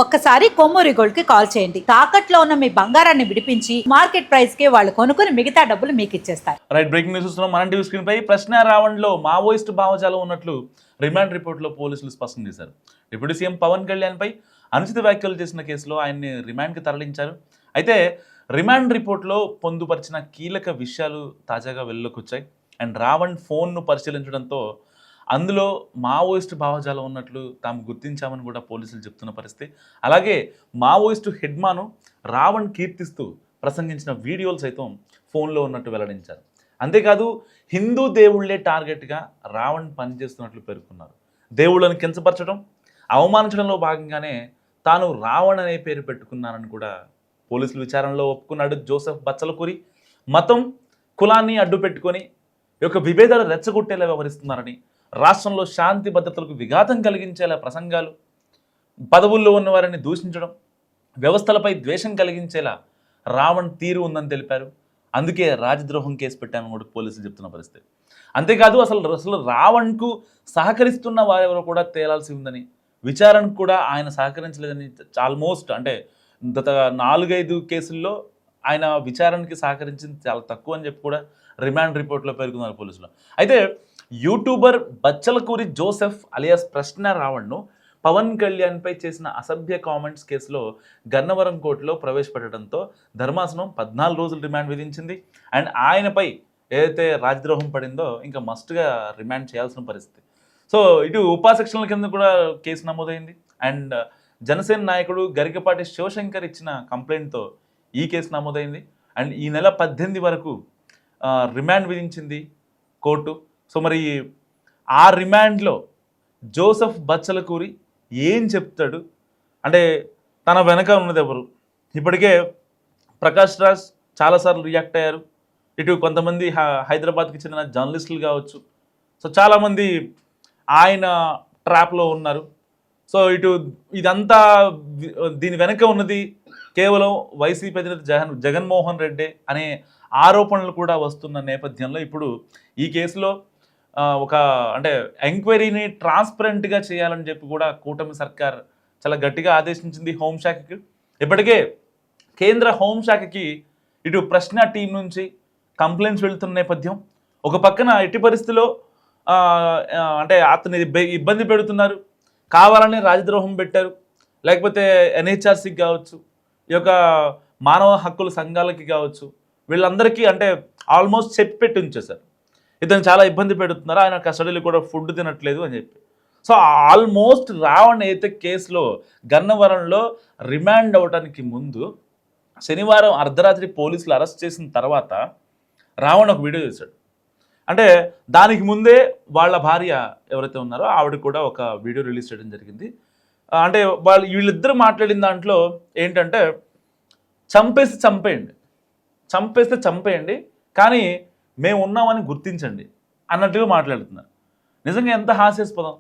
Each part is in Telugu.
ఒక్కసారి కొమ్మూరి గోల్డ్ కి కాల్ చేయండి. తాకట్లో ఉన్న మీ బంగారాన్ని విడిపించి మార్కెట్ ప్రైస్ కి వాళ్ళు కొనుక్కుని మిగతా డబ్బులు మీకు ఇచ్చేస్తారు. రైట్, బ్రేకింగ్ న్యూస్ చూస్తున్నాం. మన టీవీ స్క్రీన్ పై ప్రశ్న రావణ్లో మావోయిస్ట్ భావజాలం ఉన్నట్లు రిమాండ్ రిపోర్ట్లో పోలీసులు స్పష్టం చేశారు. డిప్యూటీ సీఎం పవన్ కళ్యాణ్ పై అనుచిత వ్యాఖ్యలు చేసిన కేసులో ఆయన్ని రిమాండ్కి తరలించారు. అయితే రిమాండ్ రిపోర్ట్లో పొందుపరిచిన కీలక విషయాలు తాజాగా వెలుగులోకి వచ్చాయి. అండ్ రావణ్ ఫోన్ను పరిశీలించడంతో అందులో మావోయిస్ట్ భావజాలం ఉన్నట్లు తాము గుర్తించామని కూడా పోలీసులు చెప్తున్న పరిస్థితి. అలాగే మావోయిస్టు హెడ్మాను రావణ్ కీర్తిస్తూ ప్రసంగించిన వీడియోలు సైతం ఫోన్లో ఉన్నట్టు వెల్లడించారు. అంతేకాదు హిందూ దేవుళ్లే టార్గెట్గా రావణ్ పనిచేస్తున్నట్లు పేర్కొన్నారు. దేవుళ్లను కించపరచడం, అవమానించడంలో భాగంగానే తాను రావణ్ అనే పేరు పెట్టుకున్నానని కూడా పోలీసులు విచారణలో ఒప్పుకున్నాడు జోసెఫ్ బచ్చలకూరి. మతం, కులాన్ని అడ్డు పెట్టుకొని యొక్క విభేదాలు రెచ్చగొట్టేలా వ్యవహరిస్తున్నారని, రాష్ట్రంలో శాంతి భద్రతలకు విఘాతం కలిగించేలా ప్రసంగాలు, పదవుల్లో ఉన్న వారిని దూషించడం, వ్యవస్థలపై ద్వేషం కలిగించేలా రావణ్ తీరు ఉందని తెలిపారు. అందుకే రాజద్రోహం కేసు పెట్టామని కూడా పోలీసులు చెప్తున్న పరిస్థితి. అంతేకాదు అసలు రావణ్కు సహకరిస్తున్న వారెవరో కూడా తేలాల్సి ఉందని, విచారణకు కూడా ఆయన సహకరించలేదని, ఆల్మోస్ట్ అంటే గత 4-5 కేసుల్లో ఆయన విచారణకి సహకరించింది చాలా తక్కువ అని చెప్పి కూడా రిమాండ్ రిపోర్ట్లో పేర్కొన్నారు పోలీసులు. అయితే యూట్యూబర్ బచ్చలకూరి జోసెఫ్ అలియాస్ ప్రశ్న రావణ్ను పవన్ కళ్యాణ్పై చేసిన అసభ్య కామెంట్స్ కేసులో గన్నవరం కోర్టులో ప్రవేశపెట్టడంతో ధర్మాసనం 14 రోజులు రిమాండ్ విధించింది. అండ్ ఆయనపై ఏదైతే రాజద్రోహం పడిందో ఇంకా మస్ట్గా రిమాండ్ చేయాల్సిన పరిస్థితి. సో ఇటు ఉపా సెక్షన్ల కింద కూడా కేసు నమోదైంది. అండ్ జనసేన నాయకుడు గరికపాటి శివశంకర్ ఇచ్చిన కంప్లైంట్తో ఈ కేసు నమోదైంది. అండ్ ఈ నెల 18 వరకు రిమాండ్ విధించింది కోర్టు. సో మరి ఆ రిమాండ్లో జోసెఫ్ బచ్చలకూరి ఏం చెప్తాడు, అంటే తన వెనక ఉన్నది ఎవరు? ఇప్పటికే ప్రకాష్ రాజ్ చాలాసార్లు రియాక్ట్ అయ్యారు. ఇటు కొంతమంది హైదరాబాద్కి చెందిన జర్నలిస్టులు కావచ్చు, సో చాలామంది ఆయన ట్రాప్లో ఉన్నారు. సో ఇటు ఇదంతా దీని వెనక ఉన్నది కేవలం వైసీపీ అధినేత జగన్మోహన్ రెడ్డి అనే ఆరోపణలు కూడా వస్తున్న నేపథ్యంలో ఇప్పుడు ఈ కేసులో ఒక అంటే ఎంక్వైరీని ట్రాన్స్పరెంట్గా చేయాలని చెప్పి కూడా కూటమి సర్కార్ చాలా గట్టిగా ఆదేశించింది హోంశాఖకి. ఇప్పటికే కేంద్ర హోంశాఖకి ఇటు ప్రశ్న టీం నుంచి కంప్లైంట్స్ వెళుతున్న నేపథ్యం. ఒక పక్కన ఎట్టి పరిస్థితిలో అంటే అతని ఇబ్బంది పెడుతున్నారు, కావాలని రాజద్రోహం పెట్టారు, లేకపోతే ఎన్హెచ్ఆర్సీకి కావచ్చు, ఈ యొక్క మానవ హక్కుల సంఘాలకి కావచ్చు, వీళ్ళందరికీ అంటే ఆల్మోస్ట్ చెప్పి పెట్టి ఉంచేశారు, ఇతను చాలా ఇబ్బంది పెడుతున్నారు, ఆయన కస్టడీలో కూడా ఫుడ్ తినట్లేదు అని చెప్పి. సో ఆల్మోస్ట్ రావణ్ అయితే కేసులో గన్నవరంలో రిమాండ్ అవ్వడానికి ముందు శనివారం అర్ధరాత్రి పోలీసులు అరెస్ట్ చేసిన తర్వాత రావణ్ ఒక వీడియో చేశాడు. అంటే దానికి ముందే వాళ్ళ భార్య ఎవరైతే ఉన్నారో ఆవిడ కూడా ఒక వీడియో రిలీజ్ చేయడం జరిగింది. అంటే వీళ్ళిద్దరు మాట్లాడిన దాంట్లో ఏంటంటే చంపేస్తే చంపేయండి కానీ మేము ఉన్నామని గుర్తించండి అన్నట్టుగా మాట్లాడుతున్నారు. నిజంగా ఎంత హాస్యాస్పదం.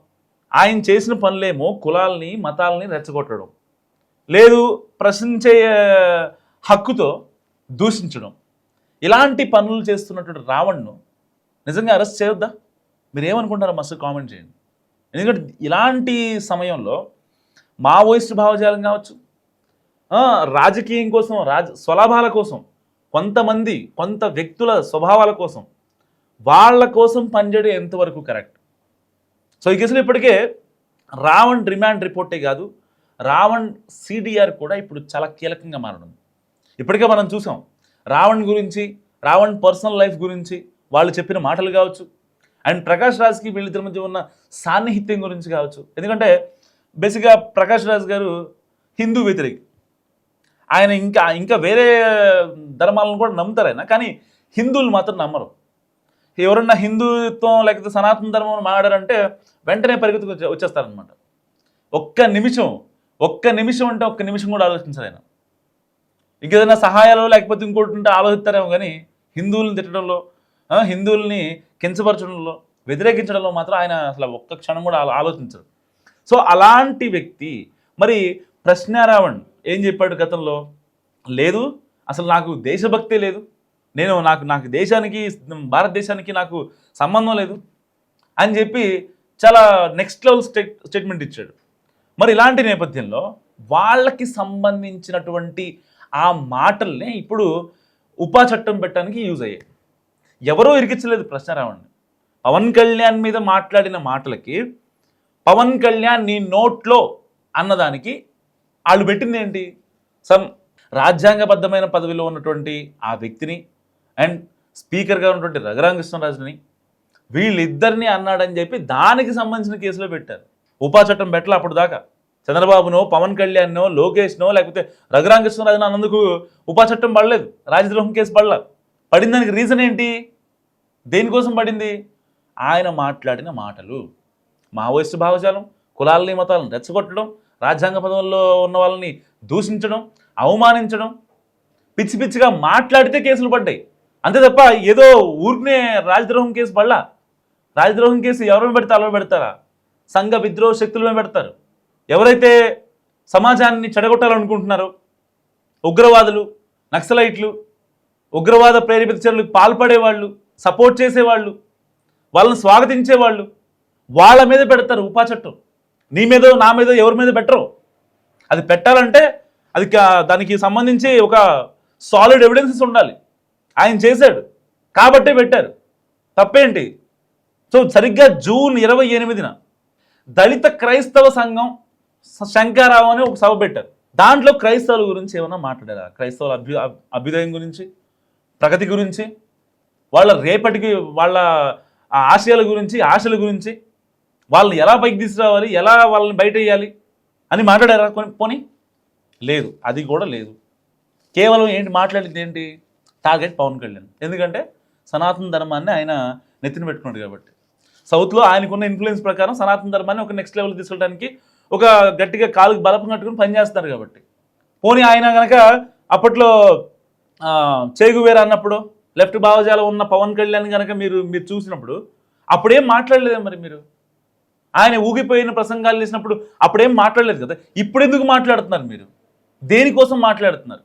ఆయన చేసిన పనులేమో కులాలని మతాలని రెచ్చగొట్టడం, లేదు ప్రశ్నించే హక్కుతో దూషించడం, ఇలాంటి పనులు చేస్తున్నటువంటి రావణ్ను నిజంగా అరెస్ట్ చేయొద్దా? మీరు ఏమనుకుంటారో మస్తు కామెంట్ చేయండి. ఎందుకంటే ఇలాంటి సమయంలో మావోయిస్ట్ భావజాలం కావచ్చు, రాజకీయం కోసం, స్వలాభాల కోసం, కొంత వ్యక్తుల స్వభావాల కోసం, వాళ్ళ కోసం పనిచేయడం ఎంతవరకు కరెక్ట్? సో ఈ కేసులో ఇప్పటికే రావణ్ రిమాండ్ రిపోర్టే కాదు, రావణ్ సిడిఆర్ కూడా ఇప్పుడు చాలా కీలకంగా మారనుంది. ఇప్పటికే మనం చూసాం రావణ్ గురించి, రావణ్ పర్సనల్ లైఫ్ గురించి వాళ్ళు చెప్పిన మాటలు కావచ్చు, అండ్ ప్రకాష్ రాజ్కి వీళ్ళిద్దరి మధ్య ఉన్న సాన్నిహిత్యం గురించి కావచ్చు. ఎందుకంటే బేసిక్గా ప్రకాష్ రాజ్ గారు హిందూ వ్యతిరేకి, ఆయన ఇంకా వేరే ధర్మాలను కూడా నమ్ముతారు ఆయన, కానీ హిందువులు మాత్రం నమ్మరు. ఎవరన్నా హిందుత్వం లేకపోతే సనాతన ధర్మం మాట్లాడారంటే వెంటనే పరిగెత్తుకు వచ్చేస్తారనమాట. ఒక్క నిమిషం అంటే ఒక్క నిమిషం కూడా ఆలోచించారు ఆయన. ఇంకేదైనా సహాయాలు లేకపోతే ఇంకోటి ఉంటే ఆలోచిస్తారేమో, కానీ హిందువులను తిట్టడంలో, హిందువుల్ని కించపరచడంలో, వ్యతిరేకించడంలో మాత్రం ఆయన అసలు ఒక్క క్షణం కూడా ఆలోచించరు. సో అలాంటి వ్యక్తి మరి ప్రశ్న రావణ్ ఏం చెప్పాడు గతంలో? లేదు అసలు నాకు దేశభక్తి లేదు, నాకు దేశానికి, భారతదేశానికి నాకు సంబంధం లేదు అని చెప్పి చాలా నెక్స్ట్ లెవెల్ స్టేట్మెంట్ ఇచ్చాడు. మరి ఇలాంటి నేపథ్యంలో వాళ్ళకి సంబంధించినటువంటి ఆ మాటల్ని ఇప్పుడు ఉపా చట్టం పెట్టడానికి యూజ్ అయ్యాయి. ఎవరో ఇరికించలేదు ప్రశ్నారావుని. పవన్ కళ్యాణ్ మీద మాట్లాడిన మాటలకి పవన్ కళ్యాణ్ నీ నోట్లో అన్నదానికి వాళ్ళు పెట్టింది ఏంటి? సమ్ రాజ్యాంగబద్ధమైన పదవిలో ఉన్నటువంటి ఆ వ్యక్తిని అండ్ స్పీకర్గా ఉన్నటువంటి రఘురామకృష్ణరాజుని వీళ్ళిద్దరిని అన్నాడని చెప్పి దానికి సంబంధించిన కేసులో పెట్టారు. ఉపా చట్టం పెట్టలే అప్పుడు దాకా. చంద్రబాబునో పవన్ కళ్యాణ్నో లోకేష్నో లేకపోతే రఘురామకృష్ణరాజునో అన్నందుకు ఉపా చట్టం పడలేదు, రాజద్రోహం కేసు పడలే. పడిన దానికి రీజన్ ఏంటి? దేనికోసం పడింది? ఆయన మాట్లాడిన మాటలు, మావోయిస్టు భావజాలం, కులాలని మతాలను రెచ్చగొట్టడం, రాజ్యాంగ పదవుల్లో ఉన్న వాళ్ళని దూషించడం, అవమానించడం, పిచ్చి పిచ్చిగా మాట్లాడితే కేసులు పడ్డాయి. అంతే తప్ప ఏదో ఊరినే రాజద్రోహం కేసు పడలా. రాజద్రోహం కేసు ఎవరిని పెడతారో అలా పెడతారా? సంఘ విద్రోహ శక్తులమే పెడతారు. ఎవరైతే సమాజాన్ని చెడగొట్టాలనుకుంటున్నారో, ఉగ్రవాదులు, నక్సలైట్లు, ఉగ్రవాద ప్రేరేపిత చర్యలకు పాల్పడేవాళ్ళు, సపోర్ట్ చేసేవాళ్ళు, వాళ్ళని స్వాగతించేవాళ్ళు, వాళ్ళ మీద పెడతారు ఉపా చట్టం. నీ మీదో నా మీదో ఎవరి మీద పెట్టరు. అది పెట్టాలంటే అది దానికి సంబంధించి ఒక సాలిడ్ ఎవిడెన్సెస్ ఉండాలి. ఆయన చేశాడు కాబట్టే పెట్టారు. తప్పేంటి? సో సరిగ్గా జూన్ 28న దళిత క్రైస్తవ సంఘం శంకరావు అని ఒక సభ పెట్టారు. దాంట్లో క్రైస్తవుల గురించి ఏమన్నా మాట్లాడారా? క్రైస్తవుల అభ్యుదయం గురించి, ప్రగతి గురించి, వాళ్ళ రేపటికి వాళ్ళ ఆశయాల గురించి, ఆశల గురించి, వాళ్ళని ఎలా పైకి తీసుకురావాలి, ఎలా వాళ్ళని బయట వేయాలి అని మాట్లాడారా? పోనీ లేదు, అది కూడా లేదు. కేవలం ఏంటి మాట్లాడింది? ఏంటి టార్గెట్? పవన్ కళ్యాణ్. ఎందుకంటే సనాతన ధర్మాన్ని ఆయన నెత్తిన పెట్టుకున్నాడు కాబట్టి. సౌత్లో ఆయనకున్న ఇన్ఫ్లుయెన్స్ ప్రకారం సనాతన ధర్మాన్ని ఒక నెక్స్ట్ లెవెల్ తీసుకెళ్ళడానికి ఒక గట్టిగా కాలుకి బలపం కట్టుకుని పనిచేస్తున్నారు కాబట్టి. పోనీ ఆయన కనుక అప్పట్లో చేగువేర అన్నప్పుడు లెఫ్ట్ భావజాలం ఉన్న పవన్ కళ్యాణ్ కనుక మీరు చూసినప్పుడు అప్పుడేం మాట్లాడలేదే మరి మీరు? ఆయన ఊగిపోయిన ప్రసంగాలు చేసినప్పుడు అప్పుడేం మాట్లాడలేదు కదా. ఇప్పుడు ఎందుకు మాట్లాడుతున్నారు మీరు? దేనికోసం మాట్లాడుతున్నారు?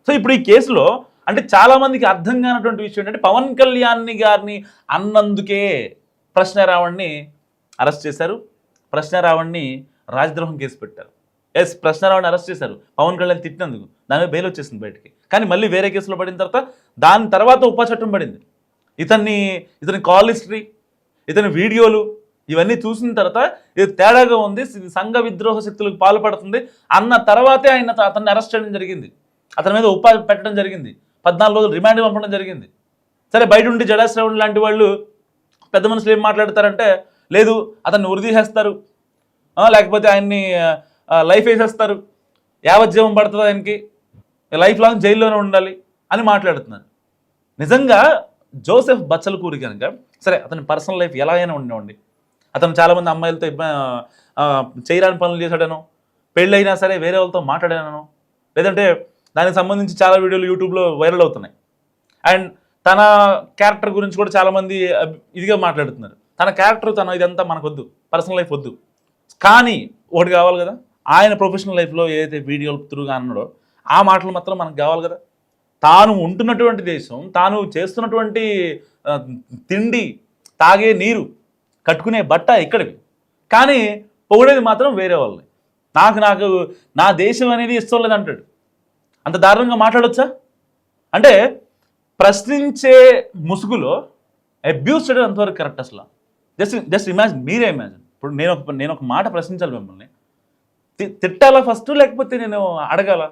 సో ఇప్పుడు ఈ కేసులో అంటే చాలామందికి అర్థం కానటువంటి విషయం ఏంటంటే పవన్ కళ్యాణ్ గారిని అన్నందుకే ప్రశ్నారావుణ్ణి అరెస్ట్ చేశారు. ప్రశ్నారావుణ్ణి రాజద్రోహం కేసు పెట్టారు. ఎస్, ప్రశ్నారావుని అరెస్ట్ చేశారు పవన్ కళ్యాణ్ తిట్టినందుకు. దాని మీద బెయిల్ వచ్చేసింది బయటికి. కానీ మళ్ళీ వేరే కేసులో పడిన తర్వాత దాని తర్వాత ఉపా చట్టం పడింది. ఇతని కాల్ హిస్టరీ, ఇతని వీడియోలు ఇవన్నీ చూసిన తర్వాత ఇది తేడాగా ఉంది, సంఘ విద్రోహ శక్తులకు పాల్పడుతుంది అన్న తర్వాతే అతన్ని అరెస్ట్ చేయడం జరిగింది. అతని మీద ఉపా పెట్టడం జరిగింది. 14 రోజులు రిమాండ్ పంపడం జరిగింది. సరే, బయట ఉండి జడా శ్రవణ్ లాంటి వాళ్ళు పెద్ద మనుషులు ఏం మాట్లాడతారంటే, లేదు అతన్ని ఉరిదీసేస్తారు, లేకపోతే ఆయన్ని లైఫ్ వేసేస్తారు, యావజ్జీవం పడుతుంది, ఆయనకి లైఫ్ లాంగ్ జైల్లోనే ఉండాలి అని మాట్లాడుతున్నారు. నిజంగా జోసెఫ్ బచ్చలకూరి కనుక సరే అతని పర్సనల్ లైఫ్ ఎలా అయినా ఉండేవండి. అతను చాలామంది అమ్మాయిలతో చేయరాని పనులు చేశాడనో, పెళ్ళైనా సరే వేరే వాళ్ళతో మాట్లాడానో, లేదంటే దానికి సంబంధించి చాలా వీడియోలు యూట్యూబ్లో వైరల్ అవుతున్నాయి. అండ్ తన క్యారెక్టర్ గురించి కూడా చాలామంది ఇదిగా మాట్లాడుతున్నారు. తన క్యారెక్టర్, ఇదంతా మనకొద్దు, పర్సనల్ లైఫ్ వద్దు. కానీ ఒకటి కావాలి కదా, ఆయన ప్రొఫెషనల్ లైఫ్లో ఏదైతే వీడియోలు త్రూగా అన్నాడో ఆ మాటలు మాత్రం మనకు కావాలి కదా. తాను ఉంటున్నటువంటి దేశం, తాను చేస్తున్నటువంటి తిండి, తాగే నీరు, కట్టుకునే బట్ట ఇక్కడివి, కానీ పొగిడేది మాత్రం వేరే వాళ్ళని. నాకు నా దేశం అనేది ఇష్టం లేదంటాడు. అంత దారుణంగా మాట్లాడొచ్చా? అంటే ప్రశ్నించే ముసుగులో అబ్యూస్ చేయడం అంతవరకు కరెక్ట్? అసలు జస్ట్ ఇమాజిన్, మీరే ఇమాజిన్. ఇప్పుడు నేను ఒక మాట ప్రశ్నించాలి మిమ్మల్ని, తిట్టాలా ఫస్ట్, లేకపోతే నేను అడగాల?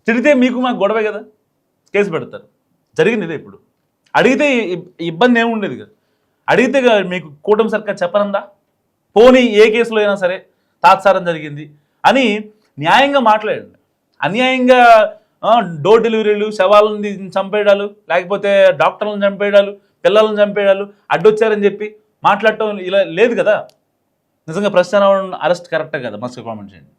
తిడితే మీకు మాకు గొడవే కదా, కేసు పెడతారు. జరిగింది ఇదే. ఇప్పుడు అడిగితే ఇబ్బంది ఏముండేది కదా. అడిగితే మీకు కూటమి సర్కార్ చెప్పనందా? పోనీ ఏ కేసులో అయినా సరే తాత్సారం జరిగింది అని న్యాయంగా మాట్లాడండి. అన్యాయంగా డోర్ డెలివరీలు, శవాలను చంపేయడాలు, లేకపోతే డాక్టర్లను చంపేయడాలు, పిల్లలను చంపేయడాలు, అడ్డొచ్చారని చెప్పి మాట్లాడటం ఇలా లేదు కదా. నిజంగా ప్రశ్న అరెస్ట్ కరెక్టే కదా? మస్తు కామెంట్ చేయండి.